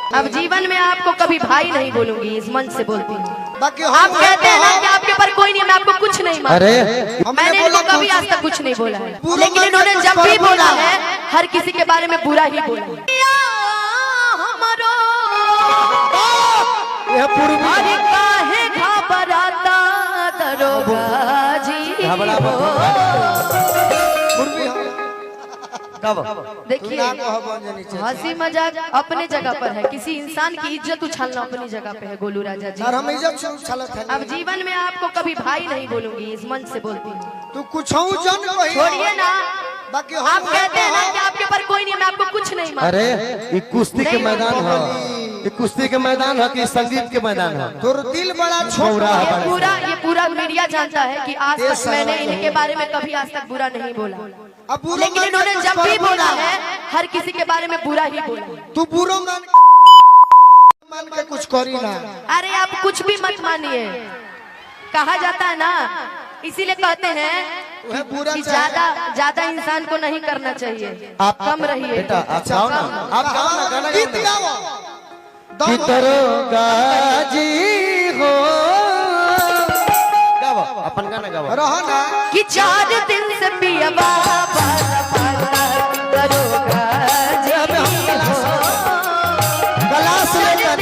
अब जीवन में आपको कभी भाई नहीं बोलूंगी, इस मन से बोलती हूँ। बाकी आप कहते हैं ना कि आपके पर कोई नहीं, मैं आपको कुछ नहीं मानती। अरे मैंने इनको कभी आज तक कुछ नहीं बोला है, लेकिन इन्होंने जब भी बोला है हर किसी के बारे में बुरा ही बोला। अरे काहे घबराता दरोगा जी देखिए, हंसी मजाक अपने जगह पर है, किसी इंसान की इज्जत उछालना अपनी जगह पे है गोलू राजा जी। हम इज्जत से उछालत है। अब जीवन में आपको कभी भाई नहीं बोलूंगी, इस मन से बोलती हूँ। तू कुछ छोड़िए ना, बाकी आप कहते हैं ना कि आपके पर कोई नहीं, मैं आपको कुछ नहीं मानती। अरे ये कुश्ती के मैदान है, ये कुश्ती के मैदान है कि संगीत के मैदान है? तोर दिल बड़ा छोटा ये पूरा मीडिया जानता है कि आज तक मैंने इनके बारे में कभी आज तक बुरा नहीं बोला, लेकिन इन्होंने जब भी बोला है हर किसी के बारे में बुरा ही बोला। तू बुरा मान के कुछ करी ना। अरे आप कुछ भी मत मानिए, कहा जाता है ना, इसीलिए कहते हैं कि ज्यादा इंसान को नहीं करना चाहिए, आप कम रहिए। बेटा आप गाओ ना, आप गाओ ना, गाना गीत गाओ। कि दरोगा जी हो, गाओ अपन गाना गाओ। रहो ना कि 4 दिन से पिया बाबा दरोगा जी गलास लेकर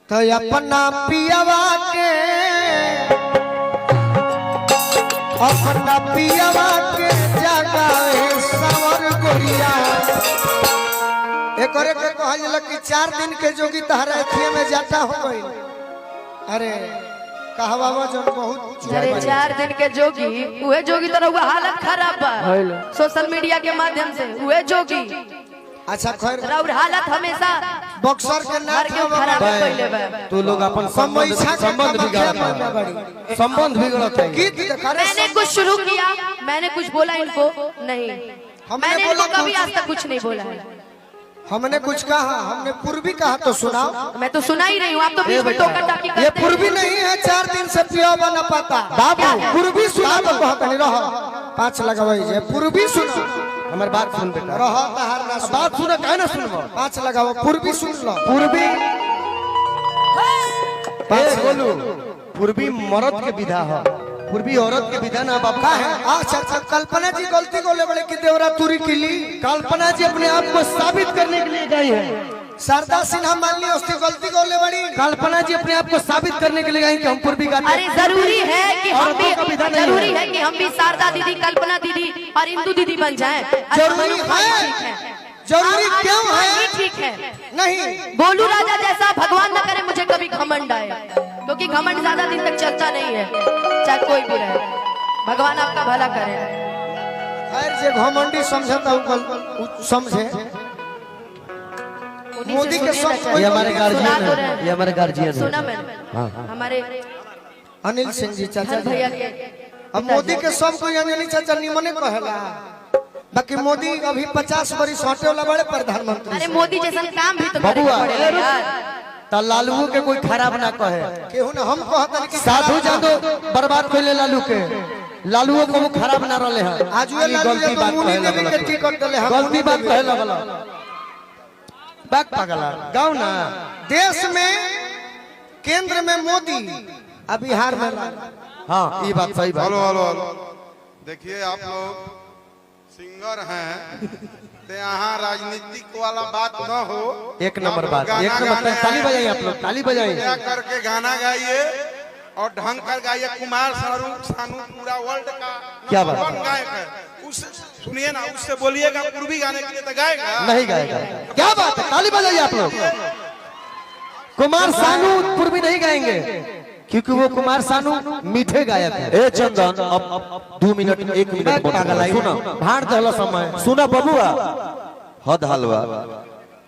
तो अपना पियावा के जगावे सवर गोरिया। एक के कहल कि 4 दिन के जोगी तहरा एथिए में जाता हो गई। अरे कहवा जो बहुत, अरे 4 दिन के जोगी, उहे जोगी तो रहुआ हालत खराब बा सोशल मीडिया के माध्यम से, उहे जोगी। अच्छा खैर और हालत हमेशा बॉक्सर के नाम खराब कइले बा। तू लोग अपन संबंध बिगड़त है। मैंने कुछ शुरू किया, मैंने कुछ बोला इनको नहीं, मैंने इनको कभी आज तक कुछ नहीं बोला है। हमने कुछ कहा, हमने पूर्वी कहा तो सुनाओ। मैं तो सुना ही रही हूँ, आप तो बीच में टोका टाकी करते हैं। ये पूर्वी नहीं है, 4 दिन से पिया बना पाता बाबू। पूर्वी सुना तो कहत नहीं रहो, 5 लगावे जे पूर्वी सुना। हमारी बात सुन बेटा, रहो बाहर ना सुन, बात सुना काहे ना सुनबो। 5 लगाओ, पूर्वी सुन लो। पूर्वी 5 बोलू, पूर्वी मर्द के विधा है, पूर्वी औरत के विधा ना बाबा है। अच्छा कल्पना जी गलती को ले बड़े कि देवरा तुरी किली। कल्पना जी अपने आप को साबित करने के लिए गई है। शारदा सिन्हा मान ली उसकी गलती को ले बड़ी। कल्पना जी अपने आप को साबित करने के लिए गई कि हम पूर्वी गाते हैं। अरे जरूरी है कि हम भी शारदा दीदी, कल्पना दीदी और इंदू दीदी बन जाएं। जरूरी है, जरूरी क्यों है? ठीक है नहीं, गोलू राजा जैसा भगवान न करे मुझे कभी घमंड आए, क्योंकि घमंड ज्यादा दिन तक चलता नहीं है, चाहे कोई भी रहे। भगवान आपका भला करे। खैर जे घमंडी समझता समझे। मोदी के सब ये हमारे गार्जियन है, ये हमारे गार्जियन है। सुना मैंने हमारे अनिल सिंह जी चाचा भैया के। अब मोदी के सब कोई अंजलि चाचा निमने कहेला, बाकी मोदी अभी 50 बरिस हटे वाला बड़े प्रधानमंत्री। अरे मोदी जैसा काम भी तो बबुआ यार, लालू के कोई खराब ना कहे। केहू ना हम कहत कि साधु जादो बर्बाद कइले लालू के, लालू को खराब ना रहले है। आज ये गलती बात कहे के टिकट देले हम, गलती बात कहे लगल बात पागला। गाँव ना देश में केंद्र में मोदी, अब बिहार में हाँ ये बात सही बात। हेलो देखिए, आप लोग सिंगर हैं तो यहाँ राजनीतिक वाला बात न हो। एक नंबर बात, एक नंबर। ताली बजाइए आप लोग, ताली बजाइए। करके गाना गाइए और ढंग कर गाइए। कुमार सानू पूरा वर्ल्ड का क्या बात गायक है, उससे सुनिए ना, उससे बोलिएगा पूर्वी गाने के लिए तो गाएगा नहीं गाएगा। क्या बात है, ताली बजाइए आप लोग। कुमार सानू पूर्वी नहीं गाएंगे, क्योंकि वो कुमार सानू मीठे गायक है। ए चंदन अब 2 मिनट 1 मिनट सुना भाड़ दहला समय सुना बबुआ हद हलवा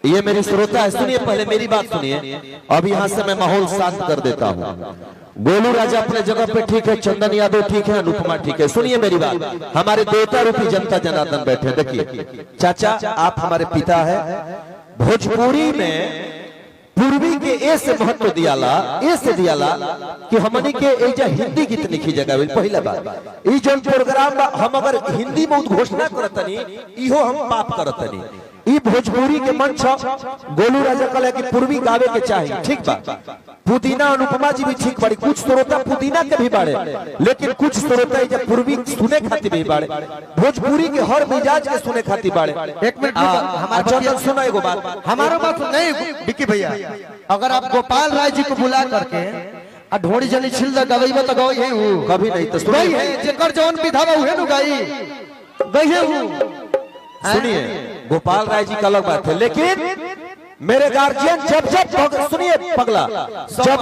ये मेरी श्रोता है सुनिए पहले मेरी बात सुनिए अब यहाँ से मैं माहौल शांत कर देता हूँ। गोलू राजा अपने जगह पे ठीक है, चंदन यादव ठीक है, अनुपमा ठीक है। सुनिए मेरी बात, हमारे देवता रूपी जनता जनार्दन बैठे। देखिए चाचा आप हमारे पिता है, भोजपुरी में पूर्वी के ए से महत्व दियाला, ए से दियाला कि हमनी के एजा हिंदी गीत लिखी जगह पहला बात ई जोन प्रोग्राम हम अगर हिंदी में उद्घोषणा करतनी इहो हम पाप करतनी। ई भोजपुरी के मंच गोलू राजा कहले कि पूर्वी गावे के चाहिए, ठीक बा। पुदीना अनुपमा जी भी ठीक बाड़ी, कुछ श्रोता पुदीना के भी बाड़े, लेकिन कुछ श्रोता जब पूर्वी सुने खातिर भी बाड़े, भोजपुरी के हर मिजाज के सुने खातिर बाड़े। एक मिनट हमारा सुना एगो बात, हमारो बात नहीं विक्की भैया, अगर आप गोपाल राय जी को बुला करके आ ढोड़ी जनी छिल द गवैबो त गई है ऊ कभी नहीं तो गई है जेकर जौन विधावा उहे नु गई गई है ऊ। सुनिए गोपाल राय जी का अलग बात है, लेकिन मेरे गार्जियन जब सुनिए पगला, जब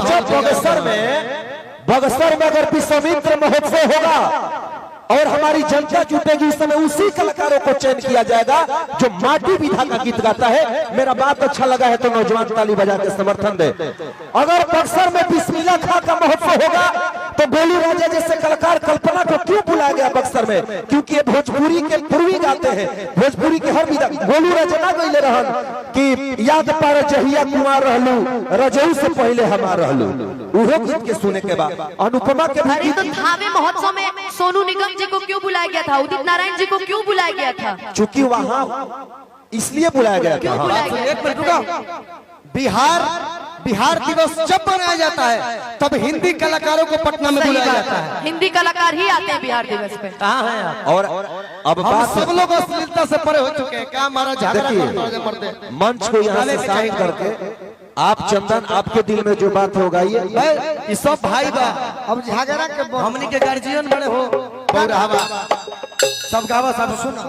बगसर में अगर विश्वामित्र महोत्सव होगा और हमारी जनता जुटेगी उस समय उसी कलाकारों को चयन किया जाएगा जो माटी विधा का गीत गाता है। मेरा बात अच्छा लगा है तो नौजवान ताली बजा के समर्थन दे। अगर बक्सर में बिस्मिल्लाह खां का महोत्सव होगा तो गोलू राजा जैसे कलाकार कल्पना को क्यों बुलाया गया बक्सर में? क्योंकि ये भोजपुरी के पूर्वी गाते हैं, भोजपुरी के हर विधा। गोलू राजा ना गईले रहन कि याद पार जहिया कुमार रहलू रजऊ से पहले हमार रहलू, उहो गीत के सुने के बाद अनुपमा के अरे तो थावे महोत्सव में सोनू निगम जी को क्यों बुलाया गया था, उदित नारायण जी को क्यों बुलाया गया था? चूंकि वहां इसलिए बुलाया गया क्यों था। बुलाया गया एक मिनट रुको, बिहार दिवस जब मनाया जाता है तब हिंदी कलाकारों को पटना में सही बुलाया बात जाता है, है। हिंदी कलाकार ही आते हैं बिहार दिवस पे। कहाँ है आप? और अब हम बात सब लोग अश्लीलता से परे हो चुके हैं, क्या हमारा झगड़ा देखिए, मरते मंच को यहाँ से साइन करके आप चंदन आपके दिल में जो बात होगा ये सब भाई बा। अब झगड़ा के हमनी के गार्जियन बड़े हो बौरावा सब गावा सब सुना।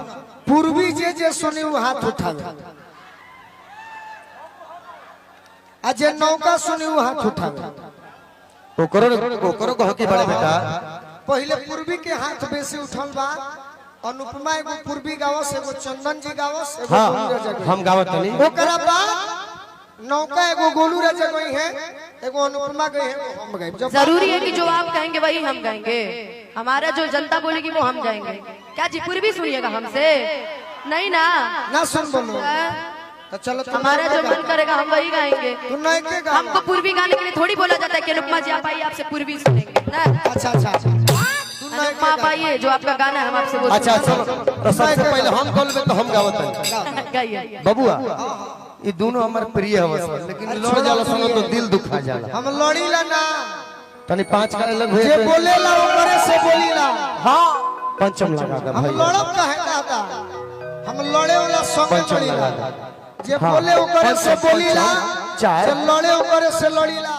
पूर्वी जे सुनी वो हाथ उठावे, अजय नौका सुनी वो हाथ उठावे। ओकरो कहो कि बड़े बेटा पहले पूर्वी के हाथ बेसी उठल बा। अनुपमा एगो पूर्वी गावस, एगो चंदन जी गावस, एगो हाँ गोलू राजा गावस। हम गावत नहीं। ओकरा बाद नौका एगो गोलू राजा गई है, एगो अनुपमा गई है, एगो हम गए। जब जरूरी है कि जो आप कहेंगे वही हम गाएंगे, हमारा जो जनता बोलेगी वो हम गाएंगे। क्या जी पूर्वी सुनिएगा हमसे? नहीं ना, ना सुन बोलो तो चलो हमारा जो मन करेगा हम वही गाएंगे। तू नहीं के गा। हमको पूर्वी गाने के लिए थोड़ी बोला जाता है कि अनुपमा जी आप आइए आपसे पूर्वी सुनेंगे ना। अच्छा तू नहीं अनुपमा आप आइए, जो आपका गाना है हम आपसे वो अच्छा सुनेंगे। तो सबसे पहले हम बोलबे तो हम गावत हैं। गाइए। बबुआ ये दोनों हमारे प्रिय हवस, लेकिन लड़ जाला सुनो तो दिल दुखा जाला। हम लड़ीला ना, तनी 5 का अलग जे हुए बोलेला ओकरे से बोलीला। हां पंचम लगा दे हम भाई, लड़ब काहे दादा, हम लड़े वाला संग पंचम लड़ीला। लगा दे। जे बोले ओकरे से बोलीला, चार जे लड़े ओकरे से लड़ीला।